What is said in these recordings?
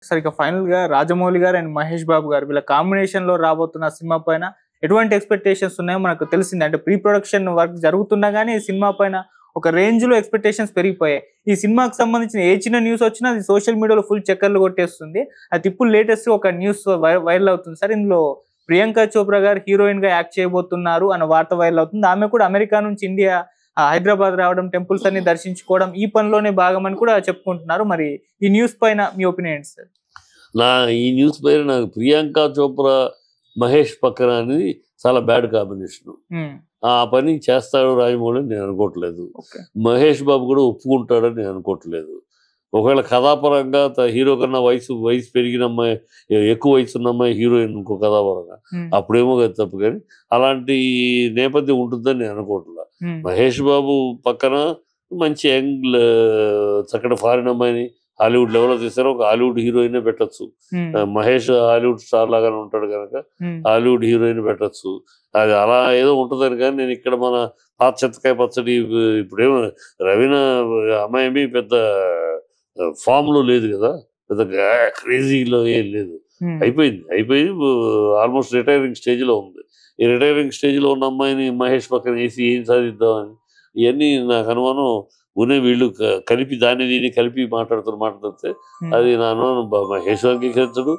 సరే ఇక ఫైనల్‌గా రాజమౌళి గారు అండ్ మహేష్ బాబు గారు వీళ్ళ కాంబినేషన్‌లో రాబోతున్న సినిమా పైన ఎటువంటి ఎక్స్‌పెక్టేషన్స్ ఉన్నాయో మనకు తెలిసిందే. అంటే ప్రీ ప్రొడక్షన్ వర్క్ జరుగుతున్నా గానీ ఈ సినిమా పైన ఒక రేంజ్‌లో ఎక్స్‌పెక్టేషన్స్ పెరిగిపోయాయి. ఈ సినిమాకి సంబంధించిన ఏ చిన్న న్యూస్ వచ్చినా అది సోషల్ మీడియాలో ఫుల్ చక్కర్లు కొట్టేస్తుంది. అయితే ఇప్పుడు లేటెస్ట్‌గా ఒక న్యూస్ వైరల్ అవుతుంది సార్. ఇందులో ప్రియాంక చోప్రా గారు హీరోయిన్‌గా యాక్ట్ చేయబోతున్నారు అన్న వార్త వైరల్ అవుతుంది. ఆమె కూడా అమెరికా నుంచి ఇండియా హైదరాబాద్ రావడం, టెంపుల్స్ అన్ని దర్శించుకోవడం ఈ పనిలోనే భాగమని కూడా చెప్పుకుంటున్నారు. మరి ఈ న్యూస్ పైన మీ ఒపీనియన్ ఏంటి సార్? ఈ న్యూస్ పైన నాకు ప్రియాంక చోప్రా మహేష్ పక్కన అనేది చాలా బ్యాడ్ కాంబినేషన్. ఆ పని చేస్తాడు రాజమౌళి అని నేను అనుకోవట్లేదు. మహేష్ బాబు కూడా ఒప్పుకుంటాడని నేను అనుకోవట్లేదు. ఒకవేళ కథాపరంగా హీరో కన్నా వయసు పెరిగిన అమ్మాయి, ఎక్కువ వయసు ఉన్న అమ్మాయి హీరోయిన్ ఇంకో కథాపరంగా అప్పుడేమో కదా తప్పు, కానీ అలాంటి నేపథ్యం ఉంటుందని నేను అనుకోవట్లేదు. మహేష్ బాబు పక్కన మంచి యంగ్ చక్కటి ఫారిన్ అమ్మాయిని హాలీవుడ్ లెవెల్లో తీసారో ఒక హాలీవుడ్ హీరోయిన్ పెట్టచ్చు. మహేష్ హాలీవుడ్ స్టార్ లాగానే ఉంటాడు కనుక హాలీవుడ్ హీరోయిన్ పెట్టచ్చు. అది అలా ఏదో ఉంటుందని, కానీ నేను ఇక్కడ మన పాత చింతకాయ పచ్చడి ఇప్పుడేమో రవీనా అమ్మాయి ఏమి పెద్ద ఫామ్ లో లేదు కదా, పెద్ద క్రేజీలో ఏం లేదు. అయిపోయింది ఆల్మోస్ట్ రిటైరింగ్ స్టేజ్ లో ఉంది. ఈ రిటైరింగ్ స్టేజ్ లో ఉన్న అమ్మాయిని మహేష్ పక్కన వేసి ఏం సాధిద్దామని ఇవన్నీ నాకు అనుమానం. వీళ్ళు కలిపి దీన్ని కలిపి మాట్లాడితే అది నా అనుమానం మహేష్ అంగీకరించడు,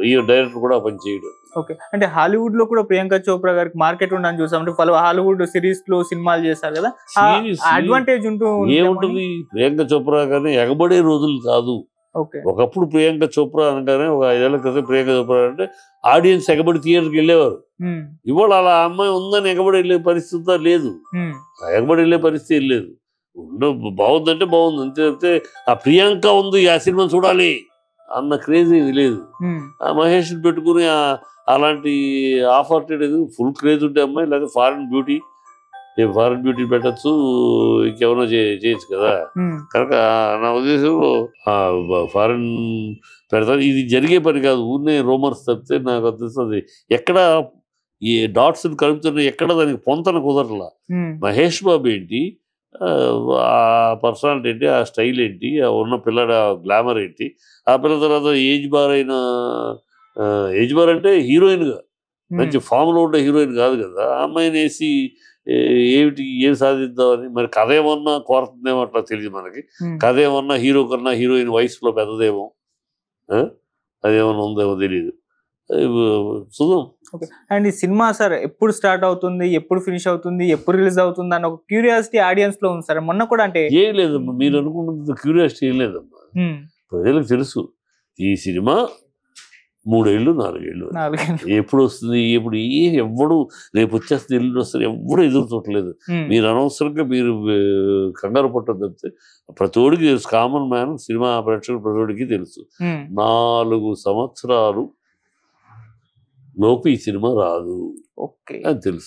ఈ డైరెక్టర్ కూడా పని చేయడు. ఓకే, అంటే హాలీవుడ్ లో కూడా ప్రియాంక చోప్రా గారికి మార్కెట్ ఉండని చూసాం. అంటే పలు హాలీవుడ్ సిరీస్ లో సినిమాలు చేశారు కదా, అడ్వాంటేజ్ ఏముంటుంది ప్రియాంక చోప్రా కానీ ఎగబడే రోజులు కాదు. ఒకప్పుడు ప్రియాంక చోప్రా అనగానే ఒక 5 ఏళ్ల క్రితం ప్రియాంక చోప్రా అంటే ఆడియన్స్ ఎగబడి థియేటర్కి వెళ్ళేవారు. ఇవాళ అలా అమ్మాయి ఉందని ఎగబడి వెళ్ళే పరిస్థితి లేదు, ఎగబడి వెళ్ళే పరిస్థితి లేదు. బాగుందంటే బాగుంది అంతే. ఆ ప్రియాంక ఉంది ఆ సినిమా చూడాలి అన్న క్రేజ్ ఇది లేదు. ఆ మహేష్ పెట్టుకుని అలాంటి ఆఫర్ ఫుల్ క్రేజ్ ఉంటే అమ్మాయి, లేదా ఫారిన్ బ్యూటీ పెట్టచ్చు, ఇంకెవరో చేయొచ్చు కదా. కనుక నా ఉద్దేశంలో ఫారిన్ పెడతారు. ఇది జరిగే పని కాదు, ఊరినే రూమర్స్ తప్పితే నాకు అనిపిస్తుంది ఎక్కడ ఈ డాట్స్ కలుపుతున్న ఎక్కడ దానికి పొంతన కుదరలా. మహేష్ బాబు ఏంటి, ఆ పర్సనాలిటీ ఏంటి, ఆ స్టైల్ ఏంటి, ఆ ఉన్న పిల్లల గ్లామర్ ఏంటి, ఆ పిల్లల తర్వాత ఏజ్ బార్ అంటే హీరోయిన్గా మంచి ఫామ్లో ఉండే హీరోయిన్ కాదు కదా. ఆ అమ్మాయిని వేసి ఏం సాధిద్దామని. మరి కథ ఏమన్నా కోరుతుందేమో అట్లా తెలియదు మనకి. కథ ఏమన్నా హీరో కన్నా హీరోయిన్ వయసులో పెద్దదేమో, అదేమన్నా ఉందేమో తెలియదు, చూద్దాం. అండ్ ఈ సినిమా సార్ ఎప్పుడు స్టార్ట్ అవుతుంది, ఎప్పుడు ఫినిష్ అవుతుంది, ఎప్పుడు రిలీజ్ అవుతుంది అన్న ఒక క్యూరియాసిటీ ఆడియన్స్ లో ఉంది సార్. మొన్న కూడా అంటే ఏం లేదమ్మా, మీరు అనుకుంటున్న క్యూరియాసిటీ ఏం లేదమ్మా. ప్రజలకు తెలుసు ఈ సినిమా 3 ఏళ్ళు 4 ఏళ్ళు ఎప్పుడు వస్తుంది, ఎప్పుడు ఎవడు రేపు వచ్చేస్తుంది ఎల్లుండి వస్తుంది ఎవడు ఎదురు చూడలేదు. మీరు అనవసరంగా మీరు కంగారు పట్టడం తప్పితే ప్రతి ఒడికి తెలుసు, కామన్ మ్యాన్ సినిమా ప్రేక్షకులు ప్రతి ఒడికి తెలుసు 4 సంవత్సరాలు లోపు ఈ సినిమా రాదు అని తెలుసు.